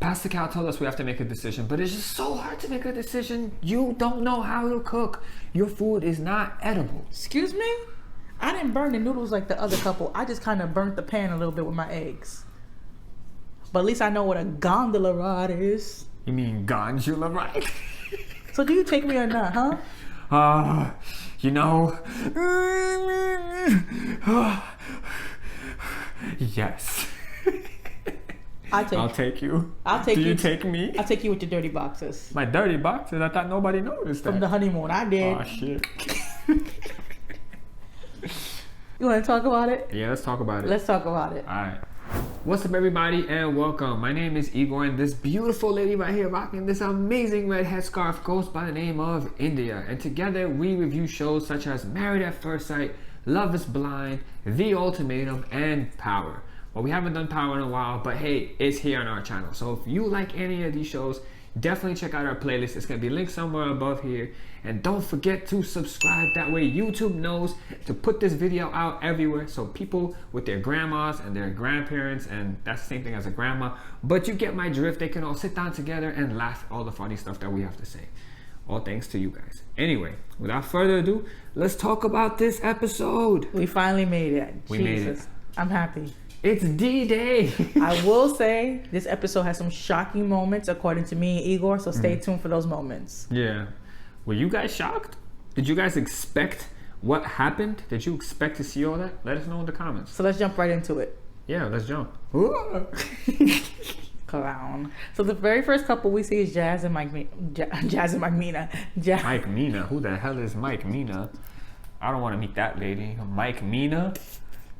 Pastor Cal told us we have to make a decision, but it's just so hard to make a decision. You don't know how to cook. Your food is not edible. Excuse me? I didn't burn the noodles like the other couple. I just kind of burnt the pan a little bit with my eggs. But at least I know what a gondola rod is. You mean gondola ride? So do you take me or not, huh? You know... Yes. I'll take you. I'll take you. Do you take me? I'll take you with your dirty boxes. My dirty boxes? I thought nobody noticed that. From the honeymoon, I did. Oh, shit. You want to talk about it? Yeah, let's talk about it. Let's talk about it. All right. What's up, everybody, and welcome. My name is Igor, and this beautiful lady right here rocking this amazing red headscarf goes by the name of India. And together, we review shows such as Married at First Sight, Love is Blind, The Ultimatum, and Power. Well, we haven't done Power in a while, but hey, it's here on our channel. So if you like any of these shows, definitely check out our playlist. It's going to be linked somewhere above here. And don't forget to subscribe. That way YouTube knows to put this video out everywhere. So people with their grandmas and their grandparents, and that's the same thing as a grandma, but you get my drift. They can all sit down together and laugh at all the funny stuff that we have to say. All thanks to you guys. Anyway, without further ado, let's talk about this episode. We finally made it. We made it. I'm happy. It's D-Day. I will say this episode has some shocking moments according to me and Igor, so stay tuned for those moments. Yeah. Were you guys shocked? Did you guys expect what happened? Did you expect to see all that? Let us know in the comments. So let's jump right into it. Yeah, let's jump. Clown. So the very first couple we see is Jazz and Mike Mina. Mike Mina? Who the hell is Mike Mina? I don't want to meet that lady. Mike Mina?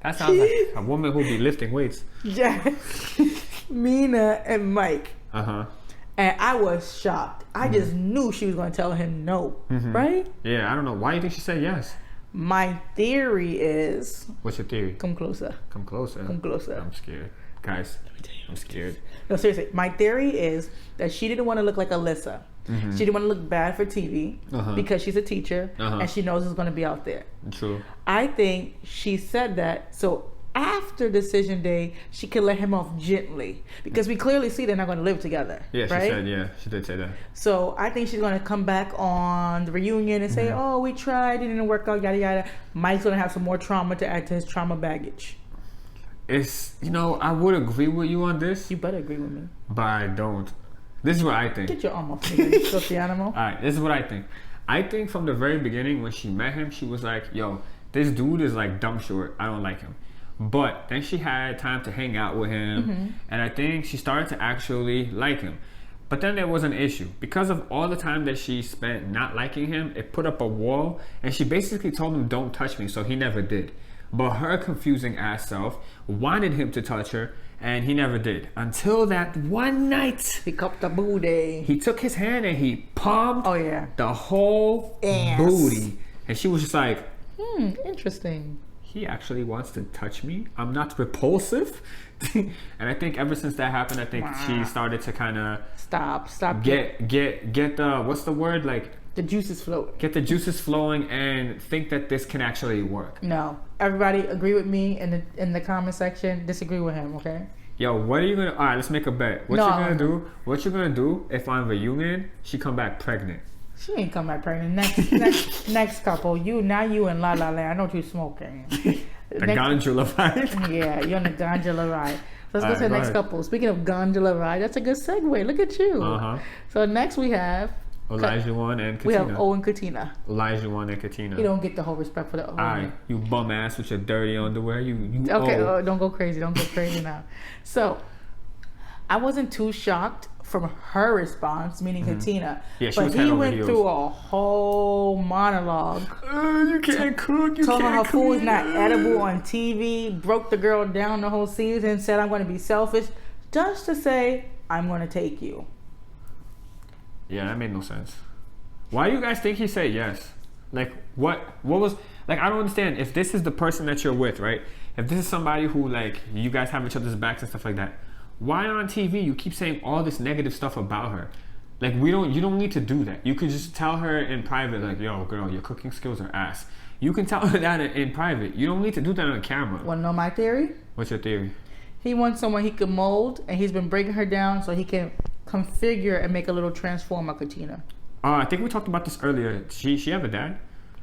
That sounds like a woman who'll be lifting weights. Jazz, Mina, and Mike. Uh-huh. And I was shocked. I just knew she was going to tell him no, right? Yeah, I don't know. Why do you think she said yes? My theory is... What's your theory? Come closer. Come closer? Come closer. I'm scared. Guys, I'm scared. No, seriously. My theory is that she didn't want to look like Alyssa. She didn't want to look bad for TV because she's a teacher and she knows it's going to be out there. True. I think she said that so after decision day she could let him off gently because we clearly see they're not going to live together. Yeah, right? she said, yeah, she did say that. So I think she's going to come back on the reunion and say, oh, we tried, it didn't work out, yada yada. Mike's going to have some more trauma to add to his trauma baggage. It's, you know, I would agree with you on this. You better agree with me. But I don't. This is what I think. Get your arm off me, filthy animal. Alright, this is what I think. I think from the very beginning when she met him, she was like, yo, this dude is like dumb short. I don't like him. But then she had time to hang out with him. And I think she started to actually like him. But then there was an issue. Because of all the time that she spent not liking him, it put up a wall. And she basically told him, don't touch me. So he never did. But her confusing ass self wanted him to touch her. And he never did. Until that one night. He cupped the booty. He took his hand and he palmed the whole ass. Booty. And she was just like, interesting. He actually wants to touch me. I'm not repulsive. And I think ever since that happened, I think she started to kind of stop get the, what's the word, like the juices flowing. Get the juices flowing and think that this can actually work. No, everybody agree with me in the comment section. Disagree with him, okay? Yo, what are you gonna? All right, let's make a bet. What you gonna do if on reunion she come back pregnant? She ain't come back pregnant. Next couple. You and La La Land. I know what you're smoking. The gondola ride. Yeah, you're on the gondola ride. So let's go to the next couple. Speaking of gondola ride, that's a good segue. Look at you. So next we have Olajuwon and Katina. We have O and Katina. Olajuwon and Katina. You don't get the whole respect for the O. Alright, you bum ass with your dirty underwear. You okay, don't go crazy. Don't go crazy now. So, I wasn't too shocked from her response, meaning Katina. Yeah, she but was he went through a whole monologue. You can't cook. You told can't her her cook. food is not edible on TV. Broke the girl down the whole season. Said I'm going to be selfish, just to say I'm going to take you. Yeah, that made no sense. Why do you guys think he said yes? Like, what was, like, I don't understand. If this is the person that you're with, right? If this is somebody who, like, you guys have each other's backs and stuff like that, why on TV you keep saying all this negative stuff about her? Like, you don't need to do that. You could just tell her in private, like, yo, girl, your cooking skills are ass. You can tell her that in private. You don't need to do that on camera. Want to know my theory? What's your theory? He wants someone he could mold, and he's been breaking her down so he can configure and make a little transformer Katina. I think we talked about this earlier. She have a dad?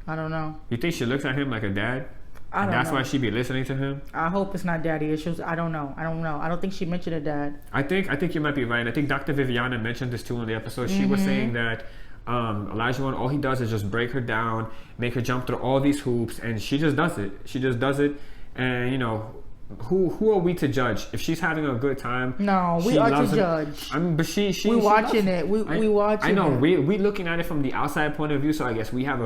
I don't know. You think she looks at him like a dad? I don't That's know. why she be listening to him? I hope it's not daddy issues. I don't know. I don't think she mentioned a dad. I think you might be right. I think Dr. Viviana mentioned this too in the episode. She was saying that Olajuwon, all he does is just break her down, make her jump through all these hoops, and she just does it. She just does it, and you know, who are we to judge? If she's having a good time, No, we are to judge. I mean, but she We watching it. We watching it. I know we looking at it from the outside point of view, so I guess we have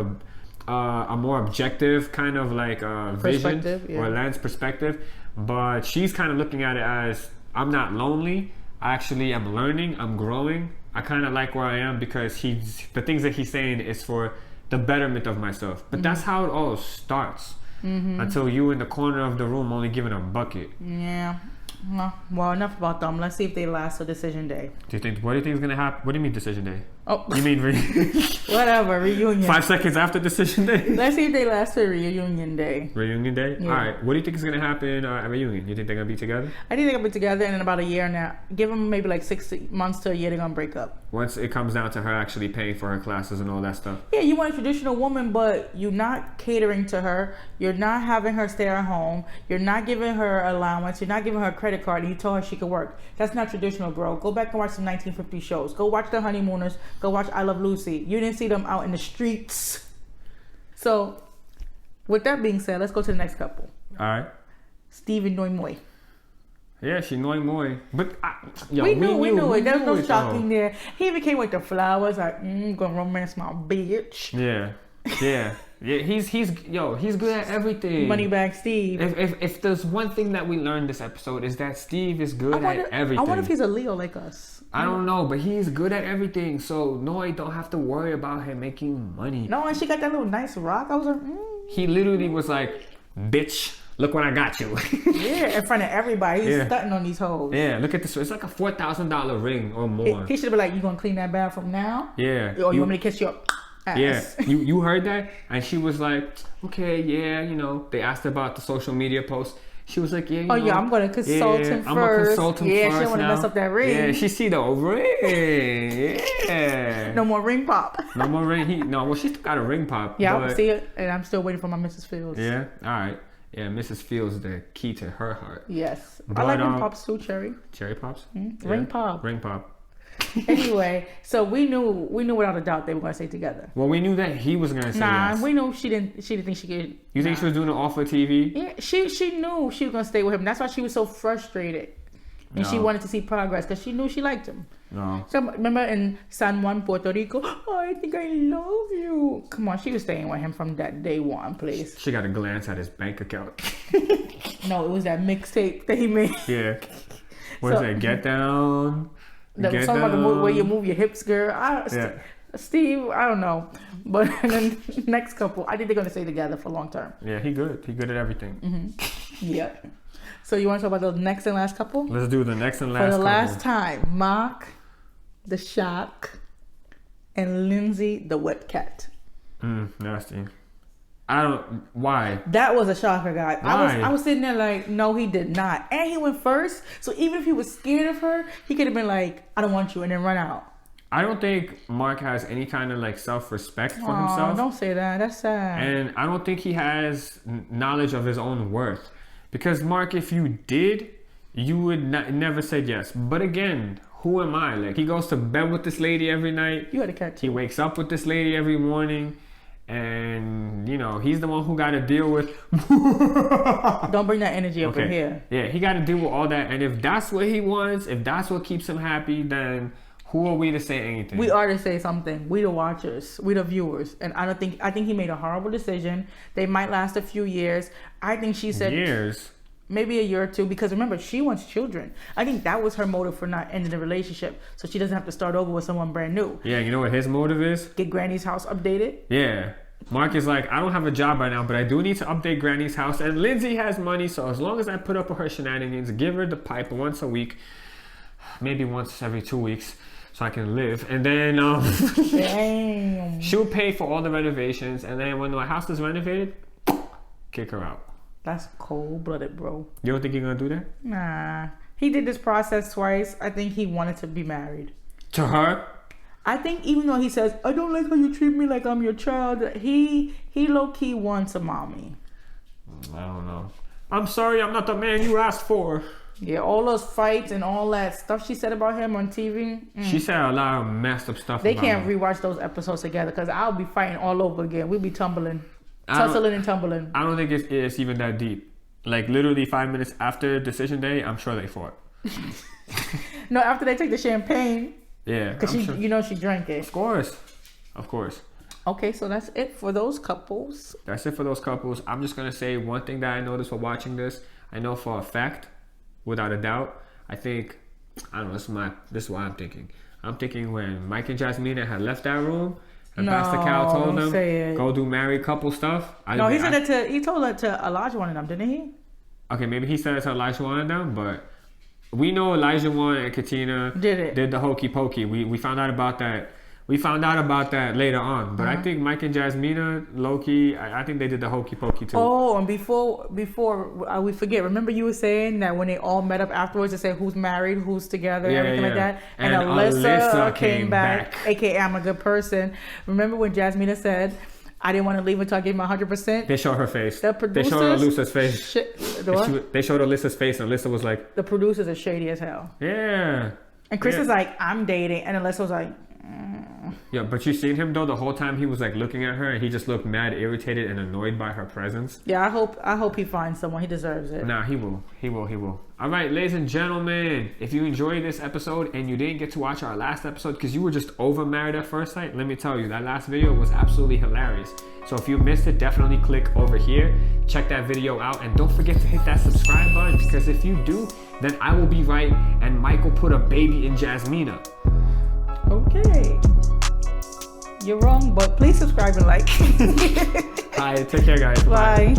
a more objective kind of like vision or lens perspective. But she's kind of looking at it as, I'm not lonely. Actually, I'm learning. I'm growing. I kind of like where I am because the things that he's saying is for the betterment of myself. But that's how it all starts. Until you in the corner of the room only giving a bucket. Yeah. Well, enough about them. Let's see if they last till decision day. What do you think is gonna happen? What do you mean decision day? Oh, you mean whatever, reunion. 5 seconds after decision day? Let's see if they last till reunion day. Reunion day? Yeah. All right. What do you think is gonna happen at reunion? You think they're gonna be together? I think they're gonna be together in about a year now. Give them maybe like 6 months to a year. They're gonna break up. Once it comes down to her actually paying for her classes and all that stuff. Yeah, you want a traditional woman, but you're not catering to her. You're not having her stay at home. You're not giving her allowance. You're not giving her a credit card. And you told her she could work. That's not traditional, bro. Go back and watch some 1950s shows. Go watch The Honeymooners. Go watch I Love Lucy. You didn't see them out in the streets. So, with that being said, let's go to the next couple. All right. Steve and Noi. Yeah, she Noi Moi. But we knew it. There was no shocking there. He even came with the flowers. Like, gonna romance my bitch. Yeah. He's good at everything. Moneybag Steve. If there's one thing that we learned this episode is that Steve is good at everything. I wonder if he's a Leo like us. I don't know, but he's good at everything. So Noi don't have to worry about him making money. No, and she got that little nice rock. I was like, He literally was like, bitch, look what I got you. Yeah, in front of everybody. He's stunting on these hoes. Yeah, look at this. It's like a $4,000 ring or more. He should be like, you gonna clean that bathroom now? Yeah. Or you want me to kiss your ass? Yeah, you heard that? And she was like, okay, yeah, you know, they asked about the social media post. She was like, yeah, you know, I'm gonna consult him first. I'm gonna consult him first. Yeah, she don't want to mess up that ring. Yeah, she see the ring. Yeah. No more ring pop. No more ring. Well, she still got a ring pop. Yeah, I see it, and I'm still waiting for my Mrs. Fields. Yeah, all right. Yeah, Mrs. Fields is the key to her heart. Yes. But, I like ring pops too, cherry. Cherry pops? Yeah. Ring pop. Ring pop. Anyway, so we knew without a doubt they were gonna stay together. Well, we knew that he was gonna say yes. We knew she didn't think she could. You think she was doing it off of TV? Yeah, she knew she was gonna stay with him. That's why she was so frustrated, and she wanted to see progress because she knew she liked him. No. So remember in San Juan, Puerto Rico, I think I love you. Come on, she was staying with him from that day one, please. She got a glance at his bank account. No, it was that mixtape that he made. Yeah. What is that? Get down. Something about the way you move your hips, girl. Steve, I don't know. But then next couple, I think they're going to stay together for long term. Yeah, he good. He good at everything. Mm-hmm. Yeah. So you want to talk about the next and last couple? Let's do the next and last couple. For the last time, Mark, the Shock, and Lindsay, the Wet Cat. Nasty. Why? That was a shocker, guy. Why? I was sitting there like, no, he did not. And he went first. So even if he was scared of her, he could have been like, I don't want you, and then run out. I don't think Mark has any kind of like self-respect for himself. Don't say that. That's sad. And I don't think he has knowledge of his own worth. Because Mark, if you did, you would never said yes. But again, who am I? Like, he goes to bed with this lady every night. You had a cat too. He wakes up with this lady every morning. And, you know, he's the one who got to deal with... Don't bring that energy up in here. Yeah, he got to deal with all that. And if that's what he wants, if that's what keeps him happy, then who are we to say anything? We are to say something. We the watchers. We the viewers. And I think he made a horrible decision. They might last a few years. I think she said... Years? Maybe a year or two, because remember, she wants children. I think that was her motive for not ending the relationship, so she doesn't have to start over with someone brand new. Yeah, you know what his motive is? Get Granny's house updated. Yeah. Mark is like, I don't have a job right now, but I do need to update Granny's house. And Lindsay has money, so as long as I put up with her shenanigans, give her the pipe once a week, maybe once every 2 weeks, so I can live. And then Damn. she'll pay for all the renovations. And then when my house is renovated, kick her out. That's cold-blooded, bro. You don't think you're gonna do that? Nah. He did this process twice. I think he wanted to be married. To her? I think even though he says, I don't like how you treat me like I'm your child, he low-key wants a mommy. I don't know. I'm sorry, I'm not the man you asked for. Yeah, all those fights and all that stuff she said about him on TV. She said a lot of messed up stuff. They about can't him. rewatch those episodes together because I'll be fighting all over again. We'll be tussling and tumbling. I don't think it's even that deep. Like literally 5 minutes after decision day, I'm sure they fought. No, after they take the champagne. Yeah, because she drank it. Of course. Okay, so that's it for those couples. I'm just gonna say one thing that I noticed while watching this. I know for a fact, without a doubt, I don't know. This is what I'm thinking. I'm thinking when Mike and Jasmina had left that room, and Pastor Cal told them go do married couple stuff. He told that to Olajuwon and them, didn't he? Okay, maybe he said it to Olajuwon and them, but we know Olajuwon and Katina did the hokey pokey. We found out about that. We found out about that later on, but I think Mike and Jasmina, low-key, I think they did the hokey pokey too. Oh, and before we forget, remember you were saying that when they all met up afterwards to say who's married, who's together, everything like that? And Alyssa came back, aka I'm a good person. Remember when Jasmina said, I didn't want to leave until I gave my 100%? They showed her face. The producers, they showed Alyssa's face. They showed Alyssa's face, and Alyssa was like... The producers are shady as hell. Yeah. And Chris is like, I'm dating, and Alyssa was like... Yeah, but you seen him though the whole time he was like looking at her and he just looked mad, irritated, and annoyed by her presence. Yeah, I hope he finds someone. He deserves it. Nah, he will. All right, ladies and gentlemen, if you enjoyed this episode and you didn't get to watch our last episode because you were just over Married at First Sight, let me tell you, that last video was absolutely hilarious. So if you missed it, definitely click over here, check that video out, and don't forget to hit that subscribe button because if you do, then I will be right and Michael put a baby in Jasmina. Okay. You're wrong, but please subscribe and like. All right, take care, guys. Bye.